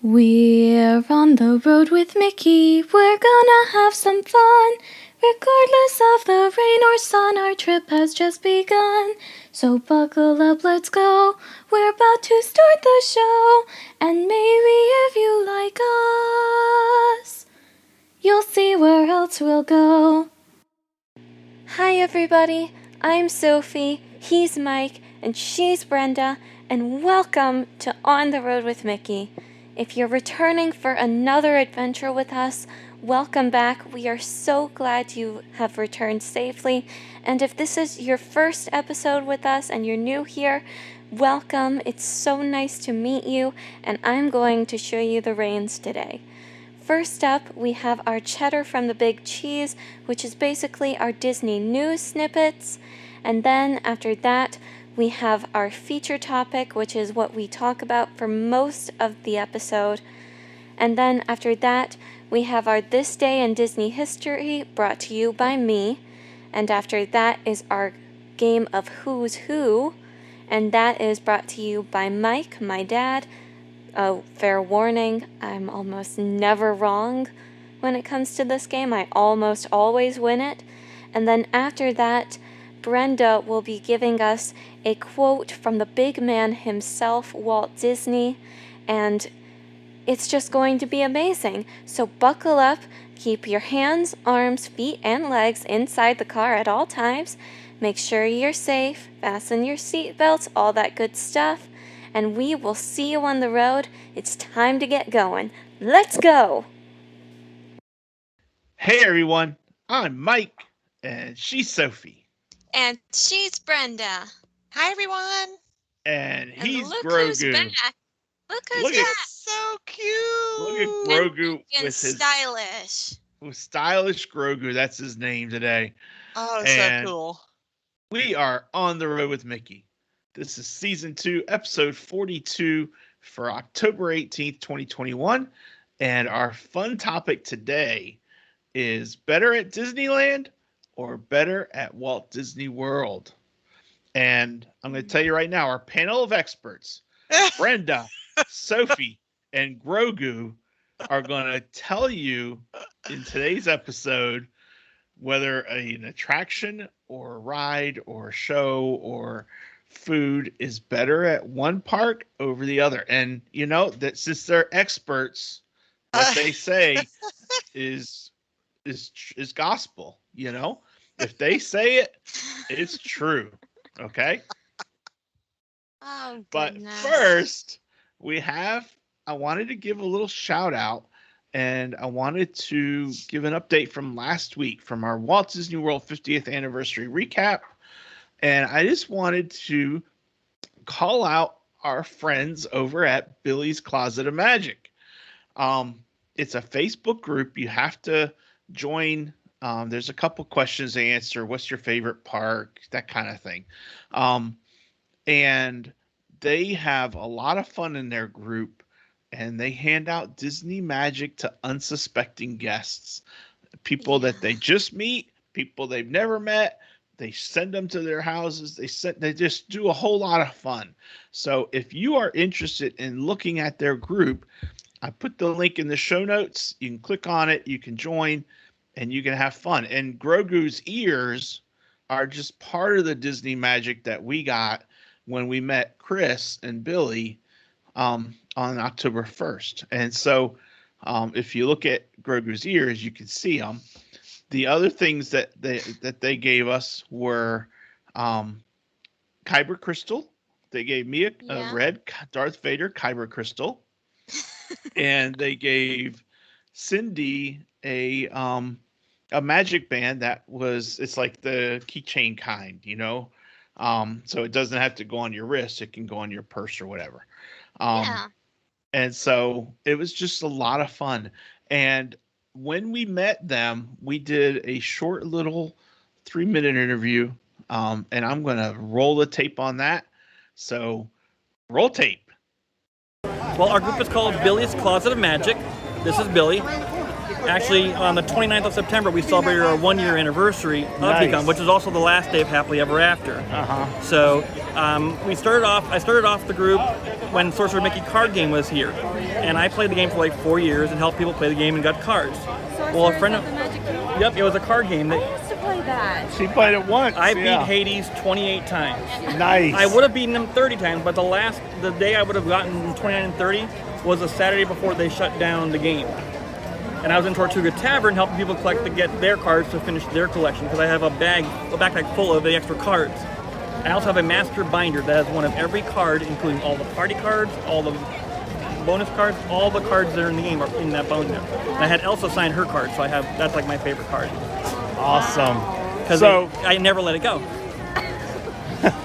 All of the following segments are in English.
We're on the road with Mickey, we're gonna have some fun. Regardless of the rain or sun, our trip has just begun. So buckle up, let's go, we're about to start the show. And maybe if you like us, you'll see where else we'll go. Hi everybody, I'm Sophie, he's Mike, and she's Brenda, and welcome to On the Road with Mickey. If you're returning for another adventure with us, welcome back. We are so glad you have returned safely. And if this is your first episode with us and you're new here, welcome. It's so nice to meet you, and I'm going to show you the reins today. First up, we have our Cheddar from the Big Cheese, which is basically our Disney news snippets. And then after that, we have our feature topic, which is what we talk about for most of the episode. And then after that, we have our This Day in Disney History, brought to you by me. And after that is our game of Who's Who, and that is brought to you by Mike, my dad. Oh, fair warning, I'm almost never wrong when it comes to this game. I almost always win it. And then after that, Brenda will be giving us a quote from the big man himself, Walt Disney, and it's just going to be amazing. So buckle up, keep your hands, arms, feet, and legs inside the car at all times. Make sure you're safe, fasten your seatbelts, all that good stuff, and we will see you on the road. It's time to get going. Let's go! Hey everyone, I'm Mike, and she's Sophie. And she's Brenda. Hi, everyone. And he's look Grogu. Who's back. Look who's Look back. So cute. Look at Grogu and with his stylish. Stylish Grogu. That's his name today. Oh, and so cool. We are on the road with Mickey. This is season 2, episode 42 for October 18th, 2021. And our fun topic today is better at Disneyland or better at Walt Disney World. And I'm going to tell you right now, our panel of experts, Brenda, Sophie, and Grogu, are going to tell you in today's episode whether an attraction or a ride or a show or food is better at one park over the other. And you know that since they're experts, what they say is gospel. You know, if they say it, it's true. Okay. Oh, but goodness. first, I wanted to give a little shout out, and I wanted to give an update from last week from our Walt Disney World 50th anniversary recap. And I just wanted to call out our friends over at Billy's Closet of Magic. It's a Facebook group. You have to join. There's a couple questions to answer. What's your favorite park? That kind of thing. And they have a lot of fun in their group, and they hand out Disney magic to unsuspecting guests, people that they just meet, people they've never met. They send them to their houses. They just do a whole lot of fun. So if you are interested in looking at their group, I put the link in the show notes. You can click on it. You can join, and you can have fun. And Grogu's ears are just part of the Disney magic that we got when we met Chris and Billy on October 1st. And so if you look at Grogu's ears, you can see them. The other things that they gave us were Kyber crystal. They gave me a red Darth Vader Kyber crystal. And they gave Cindy a magic band it's like the keychain kind, you know. So it doesn't have to go on your wrist, it can go on your purse or whatever. And so it was just a lot of fun. And when we met them, we did a short little 3-minute interview. And I'm going to roll the tape on that. So roll tape. Well, our group is called Billy's Closet of Magic. This is Billy. Actually, on the 29th of September, we celebrated our 1-year anniversary of Econ, which is also the last day of Happily Ever After. So I started off the group when Sorcerer Mickey card game was here, and I played the game for like 4 years and helped people play the game and got cards. Well, a friend of Yep, it was a card game. I used to play that. She played it once. I beat Hades 28 times. Nice. I would have beaten him 30 times, but the day I would have gotten 29 and 30 was a Saturday before they shut down the game. And I was in Tortuga Tavern helping people get their cards to finish their collection because I have a backpack full of the extra cards. I also have a master binder that has one of every card, including all the party cards, all the bonus cards, all the cards that are in the game are in that binder. And I had Elsa sign her card, so that's like my favorite card. Awesome. Because I never let it go.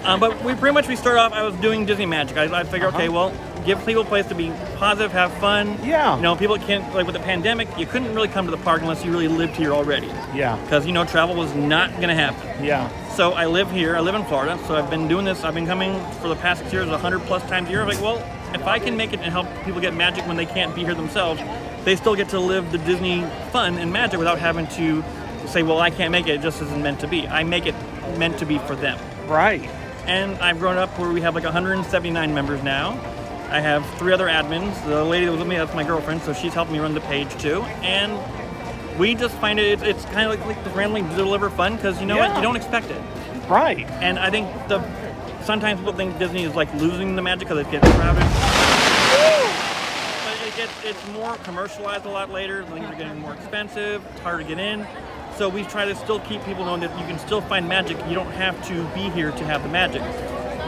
But we started off, I was doing Disney Magic. I figured, okay, well, give people a place to be positive, have fun. Yeah. You know, people can't, like with the pandemic, you couldn't really come to the park unless you really lived here already. Yeah. Because, travel was not going to happen. Yeah. So I live here, I live in Florida, so I've been doing this, I've been coming for the past 6 years, 100 plus times a year. I'm like, well, if I can make it and help people get magic when they can't be here themselves, they still get to live the Disney fun and magic without having to say, well, I can't make it, it just isn't meant to be. I make it meant to be for them. Right. And I've grown up where we have like 179 members now. I have 3 other admins. The lady that was with me, that's my girlfriend, so she's helping me run the page too. And we just find it's kind of like the randomly deliver fun because you know what? You don't expect it. Right. And I think sometimes people think Disney is like losing the magic because it gets crowded. But it's more commercialized a lot later. Things are getting more expensive. It's harder to get in. So we try to still keep people knowing that you can still find magic. You don't have to be here to have the magic.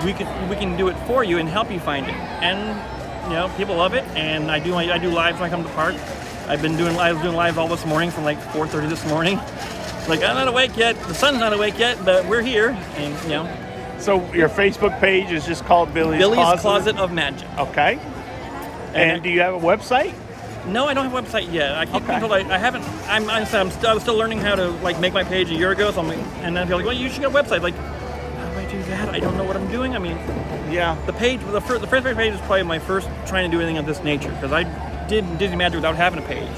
We can do it for you and help you find it. And people love it. And I do lives when I come to the park. I was doing lives all this morning from like 4:30 this morning. Like, I'm not awake yet. The sun's not awake yet, but we're here. And So your Facebook page is just called Billy's Closet of Magic. Okay. And do you have a website? No, I don't have a website yet. I keep being told I haven't. I was still learning how to like make my page a year ago. So and then people are like, well, you should get a website. Like, how do I do that? I don't know what I'm doing. I mean, the first page is probably my first trying to do anything of this nature because I did Disney Magic without having a page.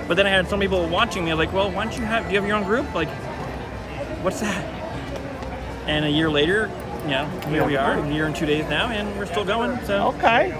But then I had some people watching me. I was like, well, why don't do you have your own group? Like, what's that? And a year later, here we are, a year and 2 days now, and we're still going. So okay.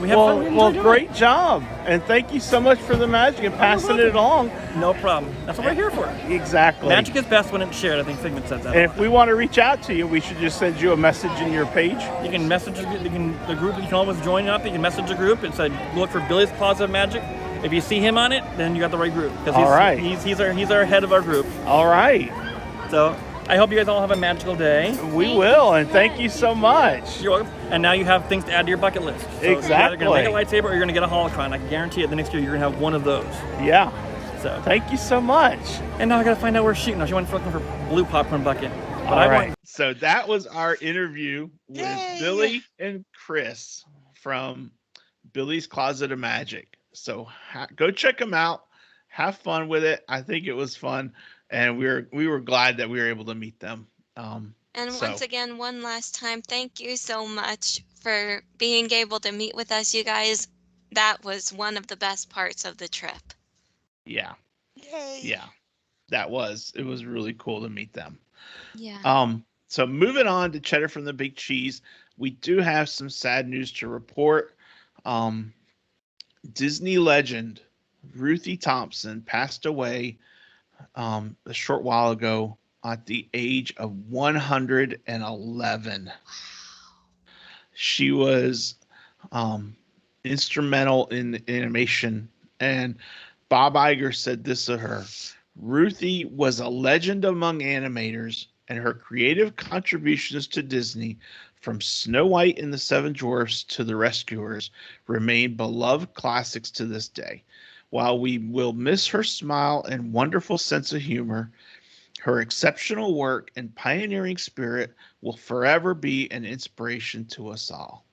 We have fun. Well, great job. And thank you so much for the magic and passing it along. No problem. That's what we're here for. Exactly. Magic is best when it's shared. I think Figment said that. And if we want to reach out to you, we should just send you a message in your page. You can message the group. You can always join up. You can message the group. It's look for Billy's Closet of Magic. If you see him on it, then you got the right group. All right. He's our head of our group. All right. So I hope you guys all have a magical day. We will, and thank you so much. You're welcome. And now you have things to add to your bucket list. So exactly. You're going to make a lightsaber or you're going to get a holocron. I can guarantee it the next year you're going to have one of those. Yeah. So thank you so much. And now I got to find out where she's shooting. Now she went looking for blue popcorn bucket. But all right. So that was our interview with Billy and Chris from Billy's Closet of Magic. So go check them out. Have fun with it. I think it was fun. And we were glad that we were able to meet them. Once again, one last time, thank you so much for being able to meet with us, you guys. That was one of the best parts of the trip. Yeah. Yay. Yeah. It was really cool to meet them. Yeah. So moving on to Cheddar from the Big Cheese, we do have some sad news to report. Disney legend Ruthie Thompson passed away a short while ago at the age of 111. Wow. She was instrumental in the animation, and Bob Iger said this of her: Ruthie was a legend among animators, and her creative contributions to Disney, from Snow White and the Seven Dwarfs to The Rescuers, remain beloved classics to this day. While we will miss her smile and wonderful sense of humor, her exceptional work and pioneering spirit will forever be an inspiration to us all.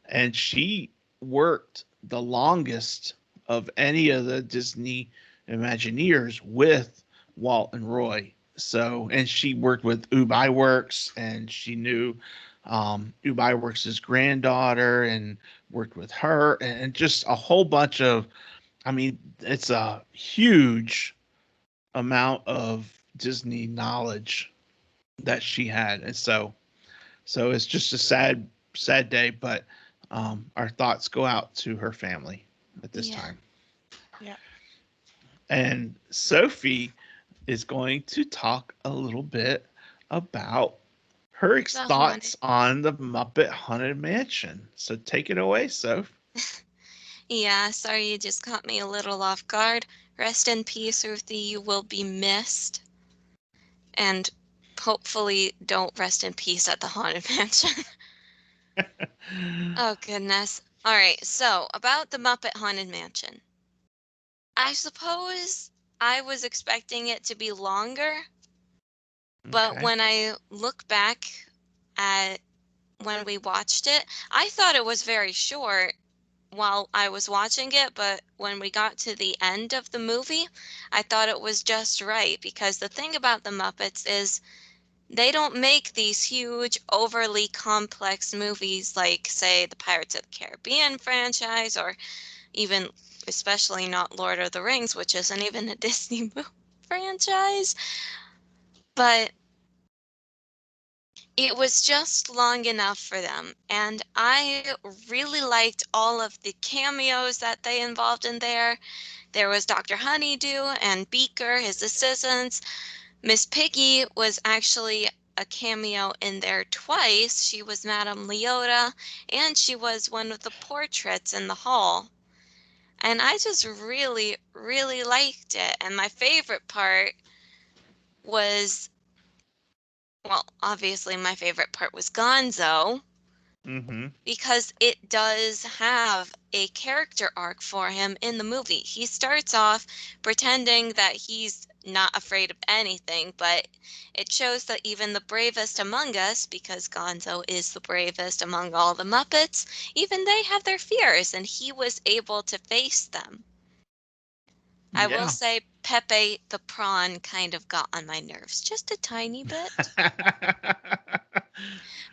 And she worked the longest of any of the Disney Imagineers with Walt and Roy. So, and she worked with Ub Iwerks, and she knew Ub Iwerks' granddaughter and worked with her, and just a whole bunch of I mean, it's a huge amount of Disney knowledge that she had, and so it's just a sad day. But our thoughts go out to her family at this time. Yeah. And Sophie is going to talk a little bit about her thoughts on the Muppet Haunted Mansion. So take it away, Soph. Yeah, sorry you just caught me a little off guard. Rest in peace, Ruthie. You will be missed. And hopefully don't rest in peace at the Haunted Mansion. Oh, goodness. All right, so about the Muppet Haunted Mansion. I suppose I was expecting it to be longer, but when I look back at when we watched it, I thought it was very short while I was watching it, but when we got to the end of the movie, I thought it was just right, because the thing about the Muppets is they don't make these huge, overly complex movies like, say, the Pirates of the Caribbean franchise, or even, especially not Lord of the Rings, which isn't even a Disney franchise. But it was just long enough for them. And I really liked all of the cameos that they involved in there. There was Dr. Honeydew and Beaker, his assistants. Miss Piggy was actually a cameo in there twice. She was Madame Leota, and she was one of the portraits in the hall. And I just really, really liked it. And my favorite part was, well, obviously my favorite part was Gonzo. Because it does have a character arc for him in the movie. He starts off pretending that he's not afraid of anything, but it shows that even the bravest among us, because Gonzo is the bravest among all the Muppets, even they have their fears, and he was able to face them. I will say Pepe the prawn kind of got on my nerves, just a tiny bit.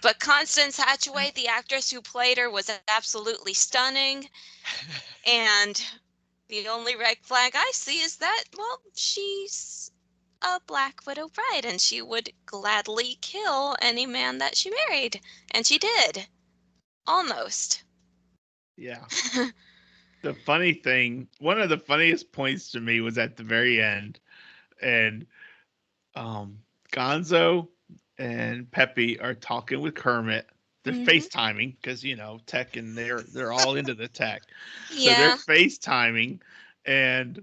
But Constance Hatchaway, the actress who played her, was absolutely stunning. And the only red flag I see is that, well, she's a Black Widow bride, and she would gladly kill any man that she married. And she did. Almost. Yeah. The funny thing, one of the funniest points to me was at the very end. And Gonzo and Peppy are talking with Kermit. They're FaceTiming because, you know, tech, and they're all into the tech. So they're FaceTiming, and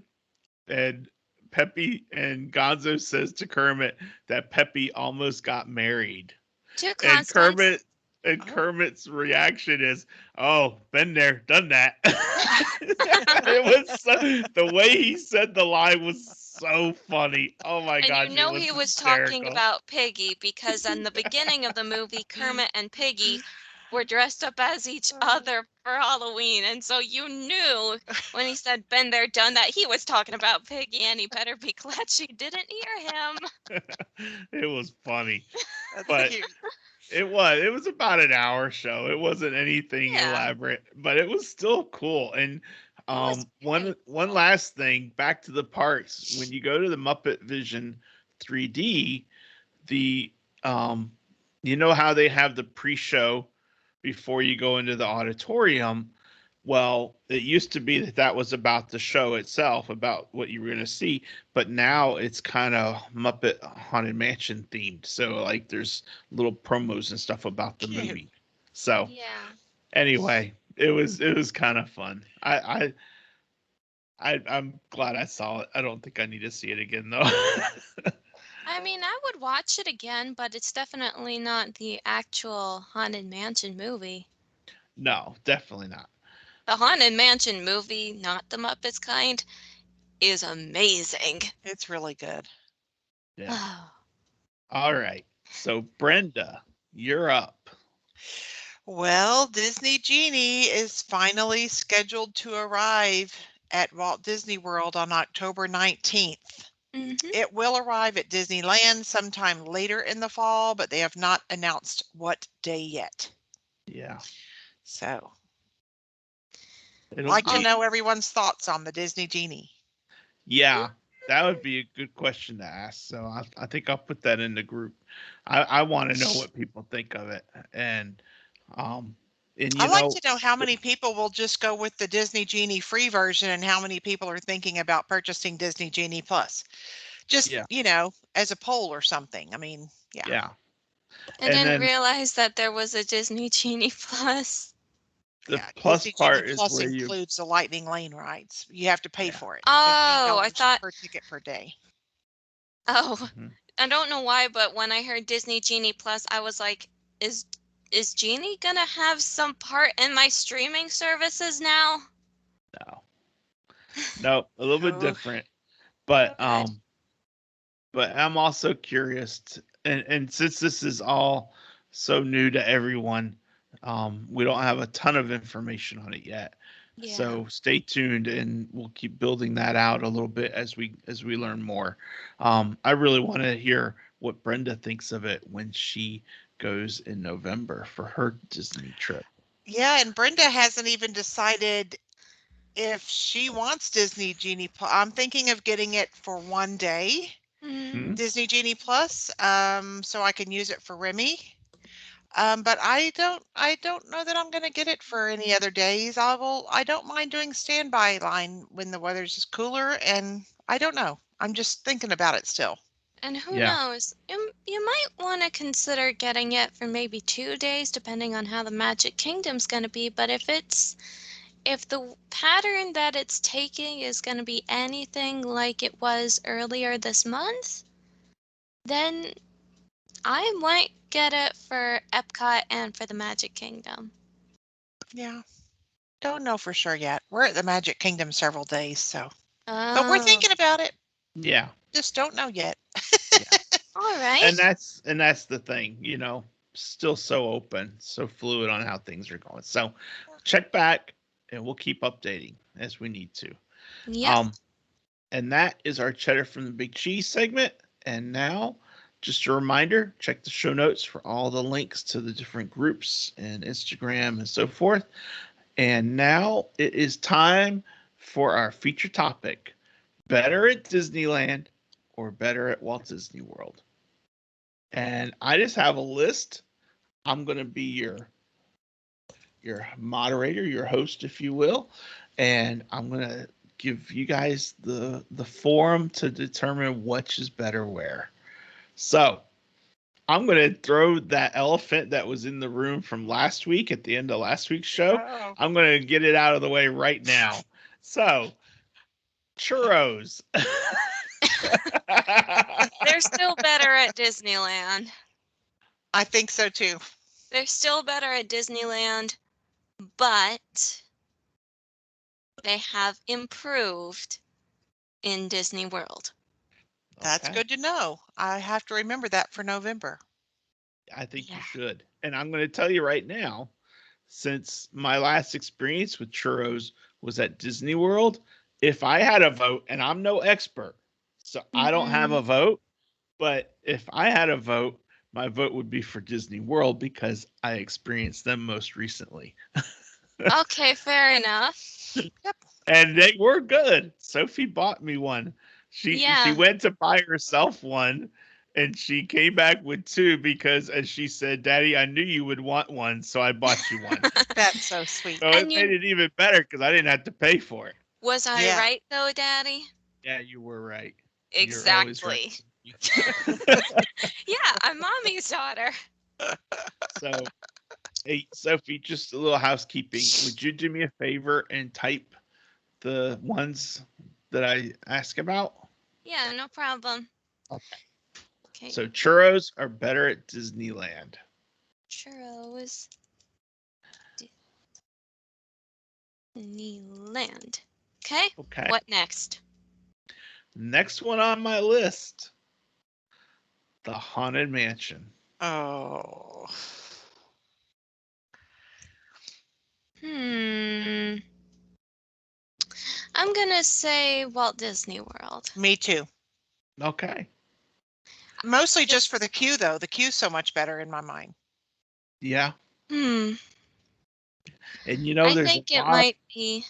Peppy and Gonzo says to Kermit that Peppy almost got married. And Kermit's reaction is, "Oh, been there, done that." It was the way he said the line was so funny. Oh my gosh! And you know he was talking about Piggy, because in the beginning of the movie, Kermit and Piggy were dressed up as each other for Halloween, and so you knew when he said "been there, done that," he was talking about Piggy, and he better be glad she didn't hear him. It was funny, but it was about an hour show. It wasn't anything elaborate, but it was still cool. And one last thing, back to the parks. When you go to the Muppet Vision 3D, the you know how they have the pre-show before you go into the auditorium. Well, it used to be that was about the show itself, about what you were going to see, but now it's kind of Muppet Haunted Mansion themed. So like there's little promos and stuff about the movie. So anyway, it was kind of fun. I'm glad I saw it. I don't think I need to see it again though. I mean, I would watch it again, but it's definitely not the actual Haunted Mansion movie. No, definitely not. The Haunted Mansion movie, not the Muppets kind, is amazing. It's really good. Yeah. All right. So, Brenda, you're up. Well, Disney Genie is finally scheduled to arrive at Walt Disney World on October 19th. It will arrive at Disneyland sometime later in the fall, but they have not announced what day yet. Yeah. So I'd like to know everyone's thoughts on the Disney Genie. Yeah, that would be a good question to ask. So I think I'll put that in the group. I want to know what people think of it, and I'd like to know how many people will just go with the Disney Genie free version and how many people are thinking about purchasing Disney Genie Plus. Just, as a poll or something. I mean, yeah. Yeah. I didn't realize that there was a Disney Genie Plus. The plus Disney part Genie is Plus where includes the Lightning Lane rides. You have to pay for it. Oh, I thought per ticket per day. Oh, I don't know why, but when I heard Disney Genie Plus, I was like, is Genie gonna have some part in my streaming services now? No, a little bit different. But but I'm also curious and since this is all so new to everyone, we don't have a ton of information on it yet. Yeah. So stay tuned and we'll keep building that out a little bit as we learn more. I really want to hear what Brenda thinks of it when she goes in November for her Disney trip. Yeah, and Brenda hasn't even decided if she wants Disney Genie Plus. I'm thinking of getting it for one day. Disney Genie Plus, so I can use it for Remy. But I don't know that I'm going to get it for any other days. I don't mind doing standby line when the weather's just cooler, and I don't know. I'm just thinking about it still. And who knows? You might want to consider getting it for maybe 2 days, depending on how the Magic Kingdom's going to be. But if the pattern that it's taking is going to be anything like it was earlier this month, then I might get it for Epcot and for the Magic Kingdom. Yeah. Don't know for sure yet. We're at the Magic Kingdom several days, so. But we're thinking about it. Yeah. Just don't know yet. All right. And that's the thing, still so open, so fluid on how things are going. So check back and we'll keep updating as we need to. Yeah. And that is our Cheddar from the Big Cheese segment. And now, just a reminder, check the show notes for all the links to the different groups and Instagram and so forth. And now it is time for our feature topic, better at Disneyland or better at Walt Disney World. And I just have a list. I'm going to be your moderator, your host, if you will. And I'm going to give you guys the forum to determine which is better where. So I'm going to throw that elephant that was in the room from last week at the end of last week's show. Oh. I'm going to get it out of the way right now. So, churros. They're still better at Disneyland. I think so too. They're still better at Disneyland, but they have improved in Disney World. That's good to know. I have to remember that for November. I think you should. And I'm going to tell you right now, since my last experience with churros was at Disney World, if I had a vote, and I'm no expert, so I don't have a vote, but if I had a vote, my vote would be for Disney World because I experienced them most recently. Okay, fair enough. Yep. And they were good. Sophie bought me one. She went to buy herself one, and she came back with two because, as she said, Daddy, I knew you would want one, so I bought you one. That's so sweet. So it made it even better because I didn't have to pay for it. Was I right, though, Daddy? Yeah, you were right. Exactly. Yeah, I'm Mommy's daughter. So, hey, Sophie, just a little housekeeping. Would you do me a favor and type the ones that I ask about? Yeah, no problem. Okay. So churros are better at Disneyland. Churros. Disneyland. Okay. What next? Next one on my list. The Haunted Mansion. Oh. I'm gonna say Walt Disney World. Me too. Okay. Mostly just for the queue, though. The queue's so much better in my mind. Yeah. And there's I think it might be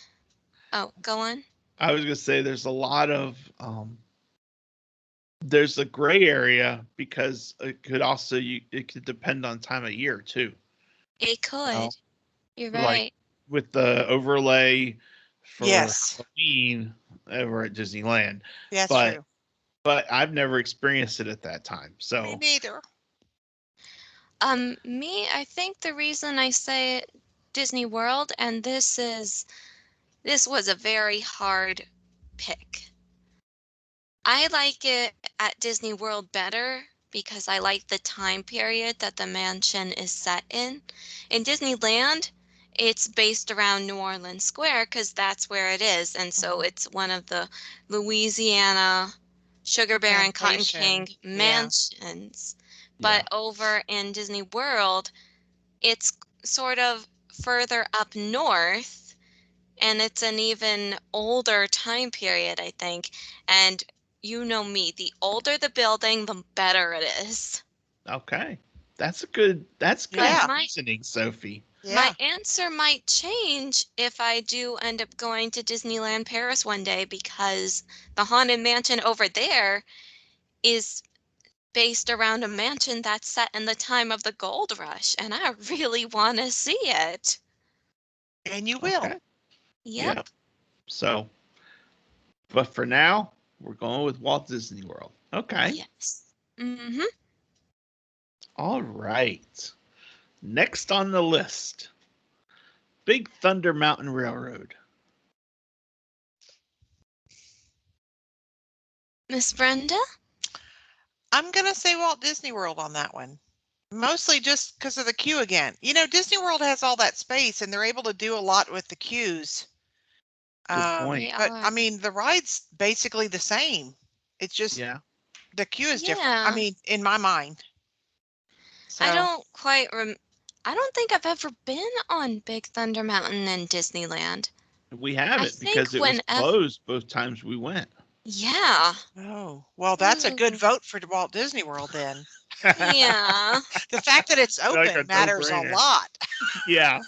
Oh, go on. I was gonna say there's a lot of there's a gray area because it could also it could depend on time of year too. It could. know, You're like right. with the overlay for Yes. Halloween over at Disneyland. That's but true. but I've never experienced it at that time. Me So neither. I think the reason I say Disney World, and this was a very hard pick. I like it at Disney World better because I like the time period that the mansion is set in. In Disneyland, it's based around New Orleans Square because that's where it is. And so it's one of the Louisiana Sugar Baron Cotton Plantation. King Yeah. mansions. yeah. But over in Disney World, it's sort of further up north and it's an even older time period, I think. And you know me, the older the building, the better it is. Okay. That's good But Yeah. reasoning, Sophie. my Yeah. answer might change if I do end up going to Disneyland Paris one day because the Haunted Mansion over there is based around a mansion that's set in the time of the gold rush, and I really want to see it. And you will. Okay. Yep. Yeah. So, but for now, we're going with Walt Disney World. Okay. Yes. Mm-hmm. All right. Next on the list, Big Thunder Mountain Railroad. Miss Brenda? I'm going to say Walt Disney World on that one. Mostly just because of the queue again. You know, Disney World has all that space and they're able to do a lot with the queues. Good point. They But are. I mean, the ride's basically the same. It's just Yeah. the queue is different. I Yeah. mean, in my mind. So I don't quite I don't think I've ever been on Big Thunder Mountain in Disneyland. We I haven't because think it was whenever, closed both times we went. yeah. Oh, well, that's a good vote for Walt Disney World then. Yeah. The fact that it's Like a open matters a no-brainer. lot. Yeah.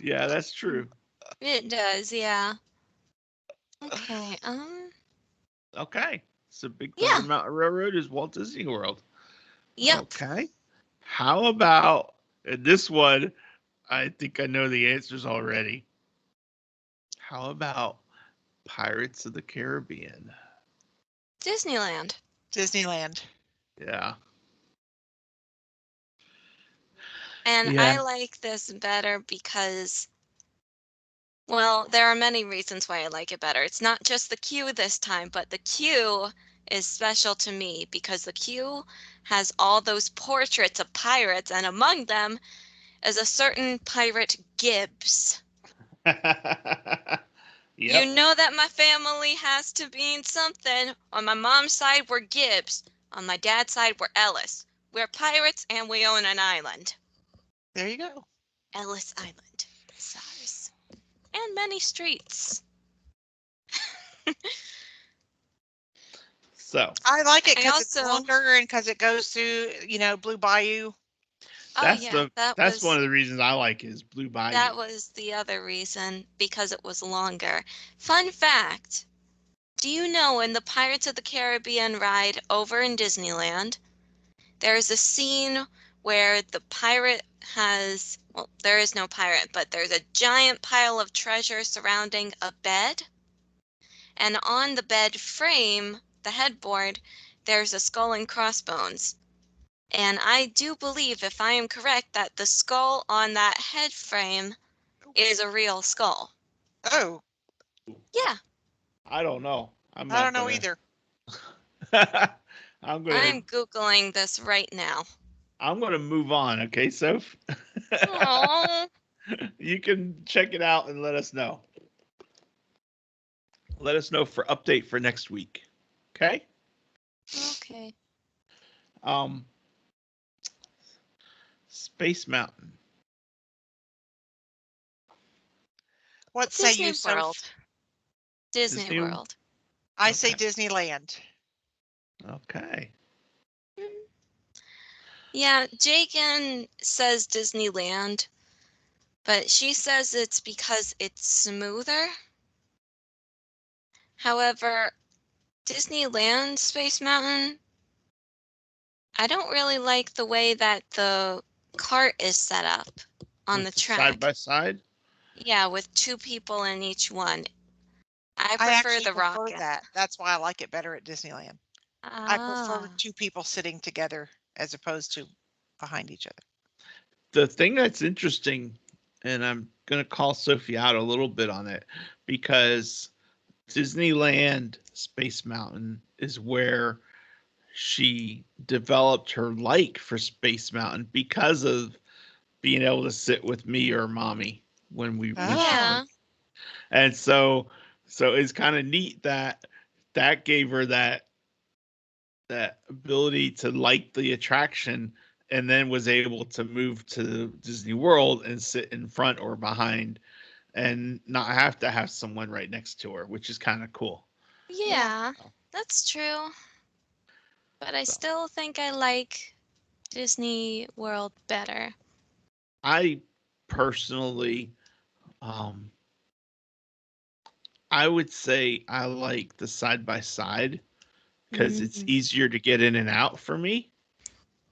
Yeah, that's true. It does, yeah. Okay, Okay. So Big yeah. Thunder Mountain Railroad is Walt Disney World. Yep. Okay. How about this one? I think I know the answers already. How about Pirates of the Caribbean? Disneyland. Disneyland. Yeah. And Yeah. I like this better because, well, there are many reasons why I like it better. It's not just the queue this time, but the queue is special to me because the queue has all those portraits of pirates, and among them is a certain pirate Gibbs. You Yep. know that my family has to be in something. On my mom's side, we're Gibbs. On my dad's side, we're Ellis. We're pirates and we own an island. There you go. Ellis Island. That's ours. And many streets. So I like it I because it's also- longer and because it goes through, you know, Blue Bayou. that's that one of the reasons I like it is Blue Bayou. That was the other reason, because it was longer. Fun fact. Do you know in the Pirates of the Caribbean ride over in Disneyland, there's a scene where the pirate has, well, there is no pirate, but there's a giant pile of treasure surrounding a bed. And on the bed frame, the headboard, there's a skull and crossbones. And I do believe, if I am correct, that the skull on that head frame is a real skull. Oh, Yeah, I don't know. I don't know either. I'm I'm Googling this right now. gonna move on. Okay, Soph. Oh, You can check it out and let us know. Let us know for update for next week. Okay. okay. Space Mountain. What say Disney you, Soph? World. Disney World. I say Okay. Disneyland. Okay. Yeah, Jagan says Disneyland, But she says it's because it's smoother. However, Disneyland Space Mountain, I don't really like the way that the cart is set up on With the side by track. side. Yeah, with 2 people in each one. I I prefer actually the prefer rocket. that. That's why I like it better at Disneyland. I prefer Ah. 2 people sitting together as opposed to behind each other. The thing that's interesting, and I'm going to call Sophie out a little bit on it, because Disneyland Space Mountain is where she developed her like for Space Mountain because of being able to sit with me or mommy when she Oh. Yeah. first. And so it's kind of neat that gave her that ability to like the attraction, and then was able to move to Disney World and sit in front or behind and not have to have someone right next to her, which is kind of cool. Yeah, that's true. But I So still think I like Disney World better. I personally, um, I would say I like the side by side because it's Mm. easier to get in and out for me.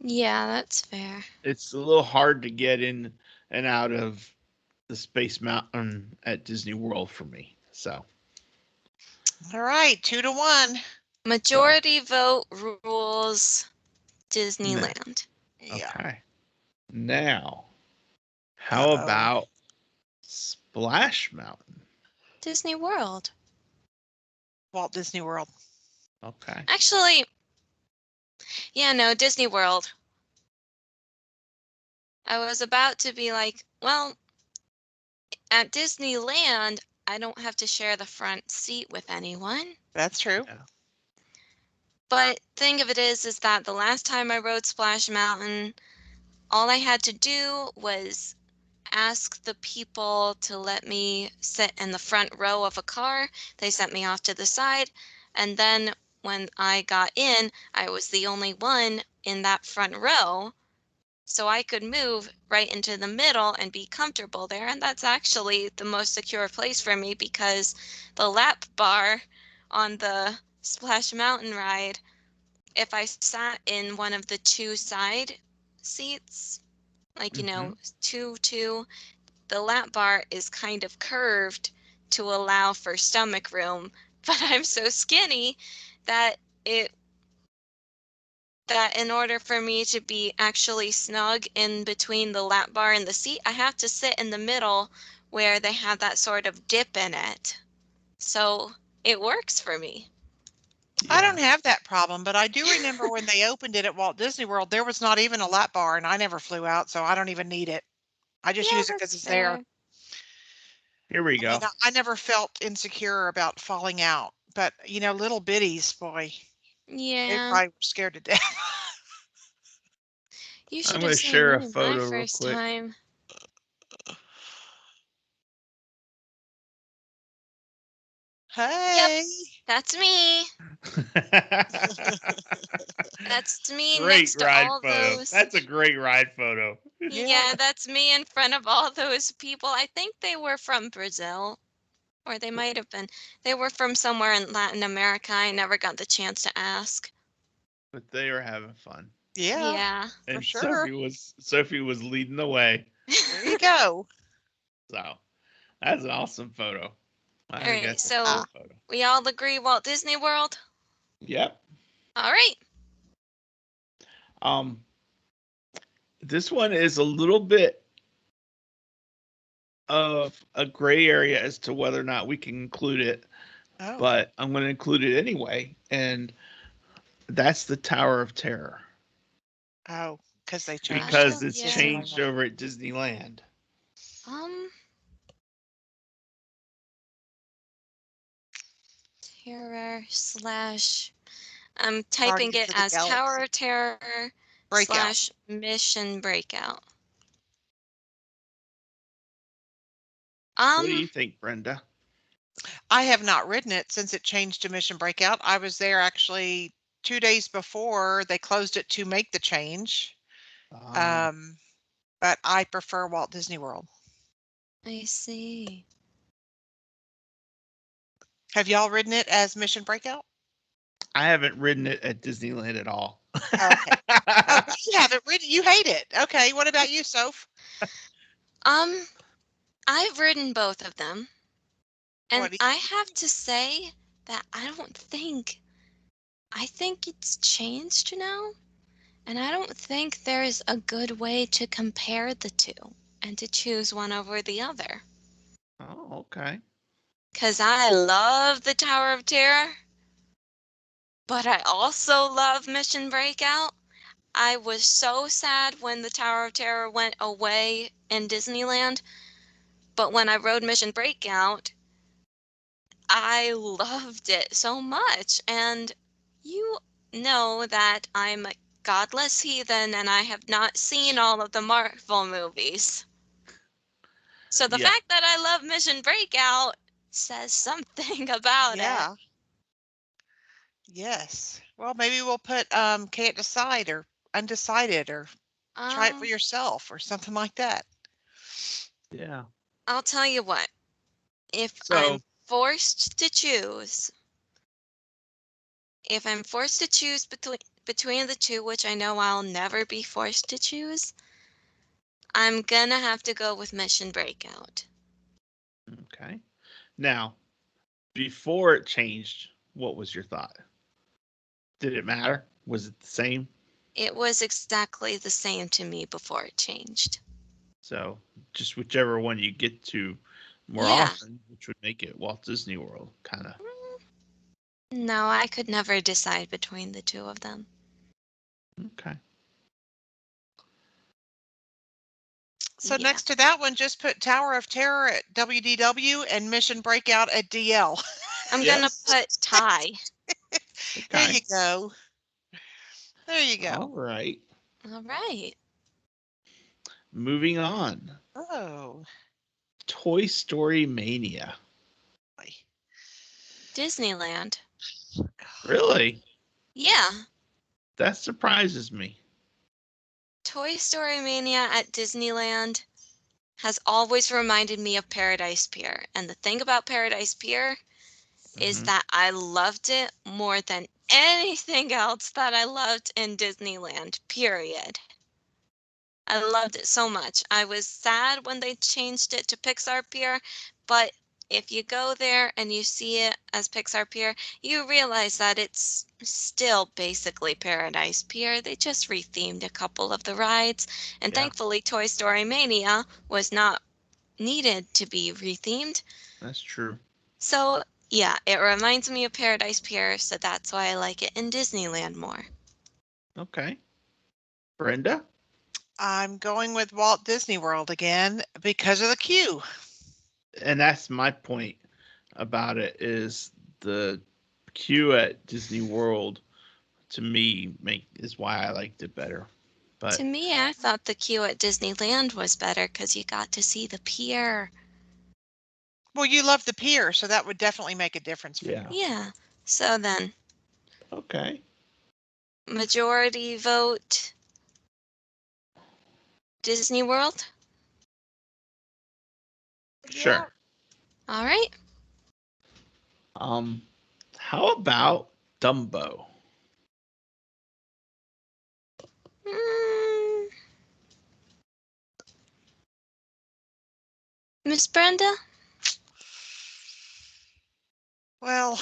Yeah, that's fair. It's a little hard to get in and out of the Space Mountain at Disney World for me. So All right, 2-1. Majority vote rules no. Disneyland. Yeah. Okay. Now, how Uh-oh. about Splash Mountain? Disney World. Walt Disney World. Okay. Actually, yeah, no, Disney World. I was about to be like, well, at Disneyland, I don't have to share the front seat with anyone. That's true. Yeah. But thing of it is that the last time I rode Splash Mountain, all I had to do was ask the people to let me sit in the front row of a car. They sent me off to the side. And then when I got in, I was the only one in that front row. So I could move right into the middle and be comfortable there. And that's actually the most secure place for me because the lap bar on the Splash Mountain ride, if I sat in one of the 2 side seats, like, Mm-hmm. 2, the lap bar is kind of curved to allow for stomach room, but I'm so skinny that it that in order for me to be actually snug in between the lap bar and the seat, I have to sit in the middle where they have that sort of dip in it. So it works for me. I Yeah. don't have that problem, but I do remember when they opened it at Walt Disney World, there was not even a lap bar, and I never flew out, so I don't even need it. I just Yeah, use it because that's it's there. fair. Here we I mean, go. I never felt insecure about falling out, but little bitties, boy, they Yeah. probably were scared to death. You I'm should going have to seen share a me my photo real first quick. time. Yep, Hey. that's me. That's me Great next to ride all photo. those. That's a great ride photo. Yeah. Yeah, that's me in front of all those people. I think they were from Brazil, or they might have been. They were from somewhere in Latin America. I never got the chance to ask. But they are having fun. Yeah, Yeah. for And sure. Sophie was leading the way. There you go. So that's an awesome photo. I All think right, that's a so cool photo. we all agree Walt Disney World? Yep. All right. Um, this one is a little bit of a gray area as to whether or not we can include it, Oh. but I'm going to include it anyway, and that's the Tower of Terror Oh, because they changed it because at it's Yeah. changed Disneyland. over at Disneyland. Um, Terror slash. I'm typing Guardians it of the as Tower Galaxy. of Terror Breakout. slash Mission Breakout. What do Um, you think, Brenda? I have not ridden it since it changed to Mission Breakout. I was there actually 2 days before they closed it to make the change. Uh, Um, but I prefer Walt Disney World. I see. Have y'all ridden it as Mission Breakout? I haven't ridden it at Disneyland at all. Okay. Oh, you haven't ridden. You hate it. Okay. What about you, Soph? I've ridden both of them, and What do I have to say that I think it's changed now, and I don't think there's a good way to compare the two and to choose one over the other. Oh, okay. 'Cause I love the Tower of Terror, but I also love Mission Breakout. I was so sad when the Tower of Terror went away in Disneyland, but when I rode Mission Breakout, I loved it so much. And you know that I'm a godless heathen and I have not seen all of the Marvel movies. So the Yeah. fact that I love Mission Breakout says something about it. Yeah. Yes. Well, maybe we'll put can't decide or undecided or try it for yourself or something like that. Yeah. I'll tell you what, if So I'm forced to choose, between the two, which I know I'll never be forced to choose, I'm gonna have to go with Mission Breakout. okay. Now, before it changed, what was your thought? Did it matter? Was it the same? It was exactly the same to me before it changed. So just whichever one you get to more Yeah. often, which would make it Walt Disney World, kind of. No, I could never decide between the two of them. Okay. So Yeah. next to that one, just put Tower of Terror at WDW and Mission Breakout at DL. I'm Yep. gonna put tie. There Okay. you go. There you All go. right. All right. Moving on. Oh. Toy Story Mania. Disneyland. Really? Yeah. That surprises me. Toy Story Mania at Disneyland has always reminded me of Paradise Pier. And the thing about Paradise Pier is Mhm. that I loved it more than anything else that I loved in Disneyland, period. I loved it so much. I was sad when they changed it to Pixar Pier, but if you go there and you see it as Pixar Pier, you realize that it's still basically Paradise Pier. They just rethemed a couple of the rides, and Yeah. thankfully Toy Story Mania was not needed to be rethemed. That's true. So, yeah, it reminds me of Paradise Pier, so that's why I like it in Disneyland more. Okay. Brenda? I'm going with Walt Disney World again because of the queue. And that's my point about it is the queue at Disney World to me is why I liked it better. But To me, I thought the queue at Disneyland was better because you got to see the pier. Well, you love the pier, so that would definitely make a difference for yeah. you. Yeah. So then, Okay. majority vote Disney World. Sure. All right. How about Dumbo? Mm, Miss Brenda? Well,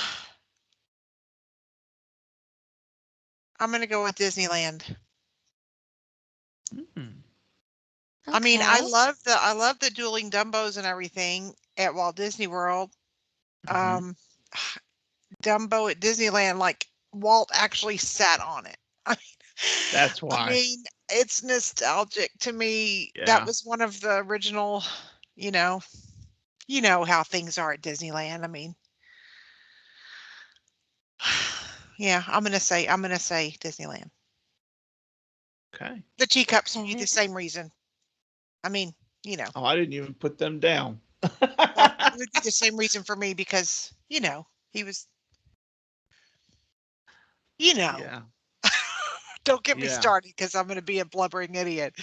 I'm going to go with Disneyland. Hmm. I mean, I Okay. love the dueling Dumbos and everything at Walt Disney World. Mhm. Dumbo at Disneyland, like Walt actually sat on it. I That's why. mean, it's nostalgic to me. That Yeah. was one of the original, you know, how things are at Disneyland. I mean, yeah, I'm gonna say Disneyland. Okay. The teacups would be the Okay. same reason. I mean, Oh, I didn't even put them down. well, it would be the same reason for me because he was, you know. Yeah. Don't get me Yeah. started because I'm going to be a blubbering idiot.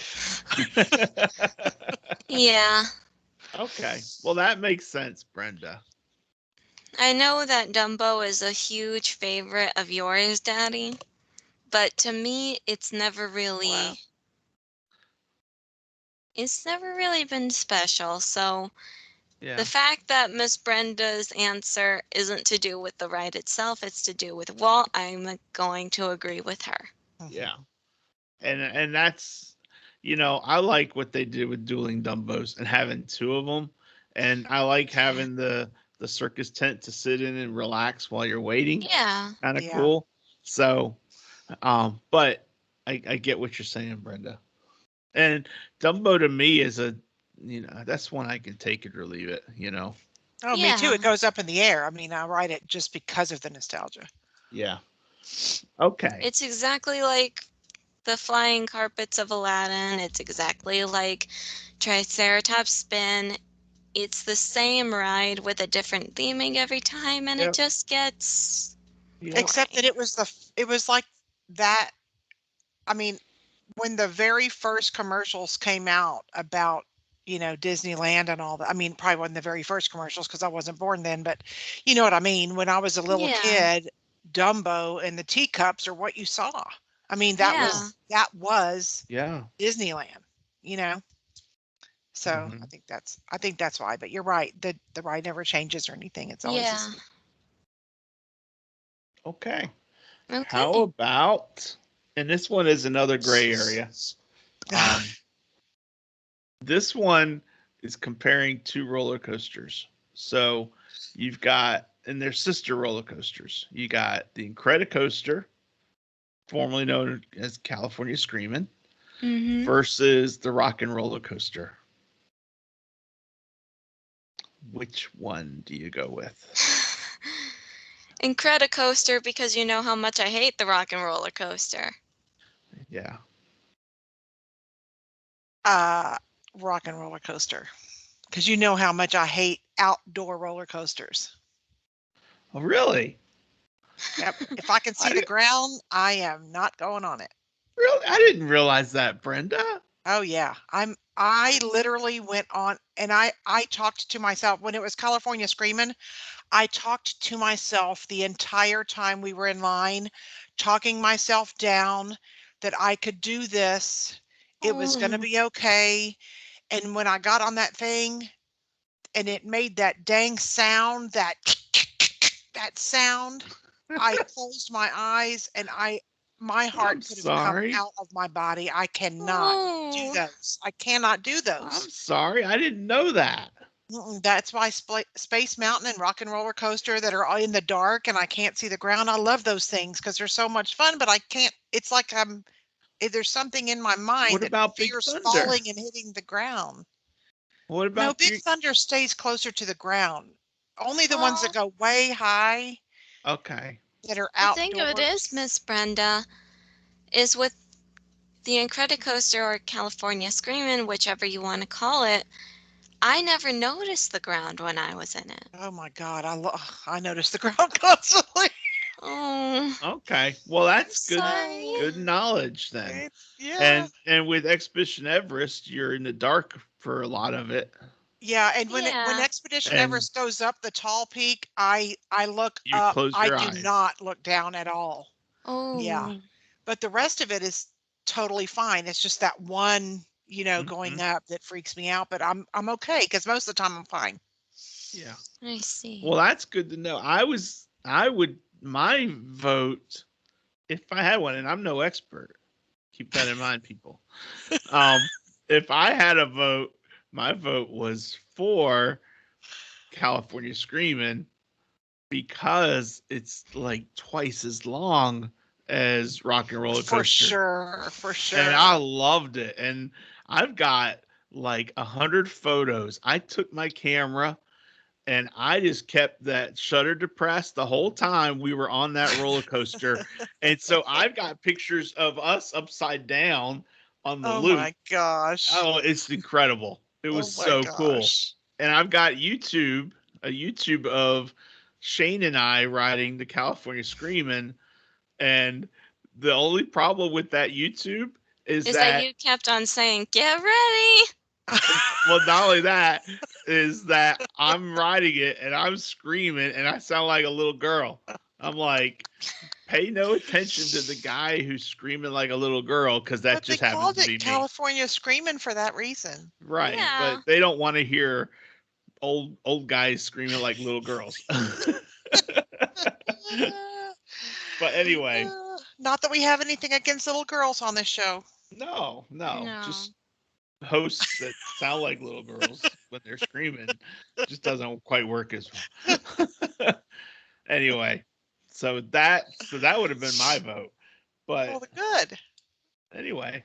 Yeah. Okay. Well, that makes sense, Brenda. I know that Dumbo is a huge favorite of yours, Daddy, but to me, Wow. it's never really been special. So the Yeah. fact that Miss Brenda's answer isn't to do with the ride itself, it's to do with Walt, I'm going to agree with her. Yeah. And that's, I like what they did with dueling Dumbos and having two of them, and I like having the circus tent to sit in and relax while you're waiting. Yeah. Kind of Yeah. cool. So, but I get what you're saying, Brenda. And Dumbo to me is that's one I can take it or leave it. Oh, me too. Yeah. It goes up in the air. I mean, I ride it just because of the nostalgia. Yeah. Okay. It's exactly like the flying carpets of Aladdin. It's exactly like Triceratops Spin. It's the same ride with a different theming every time, and it Yep. just gets Except that boring. it was like that. I mean, when the very first commercials came out about, Disneyland and all that. I mean, probably wasn't the very first commercials because I wasn't born then, but you know what I mean. When I was a little Yeah. kid, Dumbo and the teacups are what you saw. I mean, Yeah. that was Yeah. Disneyland, you know. So Hmm. I think that's why. But you're right. The ride never changes or anything. It's always the Yeah. same. Okay. How Okay. about, and this one is another gray area. This one is comparing two roller coasters. So you've got, and they're sister roller coasters. You got the Incredicoaster, formerly known as California Screamin', Mhm. versus the Rock and Roller Coaster. Which one do you go with? Incredicoaster, because you know how much I hate the rock and roller coaster. Yeah. uh, Rock and Roller Coaster, because you know how much I hate outdoor roller coasters. Oh, really? Yep. If I can I see the didn't ground, I am not going on it. really. I didn't realize that, Brenda. Oh yeah. I literally went on and I talked to myself when it was California Screamin'. I talked to myself the entire time we were in line, talking myself down that I could do this. It was going to Oh. be okay. And when I got on that thing and it made that dang sound, that sound, I closed my eyes and my heart I'm could have come sorry. out of my body. I cannot do Oh. those. I cannot do I'm those. sorry. I didn't know that. That's why Space Mountain and Rock and Roller Coaster that are all in the dark and I can't see the ground. I love those things because they're so much fun, but I can't. It's like there's something in my mind What that about Big fears Thunder? falling and hitting the ground. What No, about Big Thunder stays closer to the ground. Only the ones that Well, go way high okay. that are the thing of it is, outdoors. Miss Brenda, is with the Incredicoaster or California Screamin', whichever you want to call it, I never noticed the ground when I was in it. Oh my God, I notice the ground constantly. Oh, Okay. Well, I'm that's good. sorry. Oh, Good knowledge then. yeah. And with Expedition Everest, you're in the dark for a lot of it, Yeah, and when Yeah. Expedition and Everest goes up the tall peak, I look you up. close I your do eyes. not look down at all. Yeah. Oh, But the rest of it is totally fine. It's just that one, Hmm. going up that freaks me out, but I'm okay because most of the time I'm fine. Yeah. I see. Well, that's good to know. I would, my vote, if I had one, and I'm no expert. Keep that in mind, people. Um, if I had a vote, my vote was for California Screaming because it's like twice as long as Rock and Roller For Coaster, sure, for and I sure. loved it. And I've got like 100 photos. I took my camera and I just kept that shutter depressed the whole time we were on that roller coaster. And so I've got pictures of us upside down on the Oh loop. my gosh. Oh, it's incredible. It was Oh my so cool. gosh. And I've got a YouTube of Shane and I riding the California Screamin'. And the only problem with that YouTube is Is that that, you kept on saying, "Get ready"? well, not only that, is that I'm riding it and I'm screaming and I sound like a little girl. I'm like, pay no attention to the guy who's screaming like a little girl, because that But they just happens called to be it me. California Screaming for that reason. Right. Yeah. But they don't want to hear old guys screaming like little girls. But anyway, Not that we have anything against little girls on this show. no, No. just hosts that sound like little girls when they're screaming just doesn't quite work as well. Anyway, so that would have been my vote. But Well, good. anyway,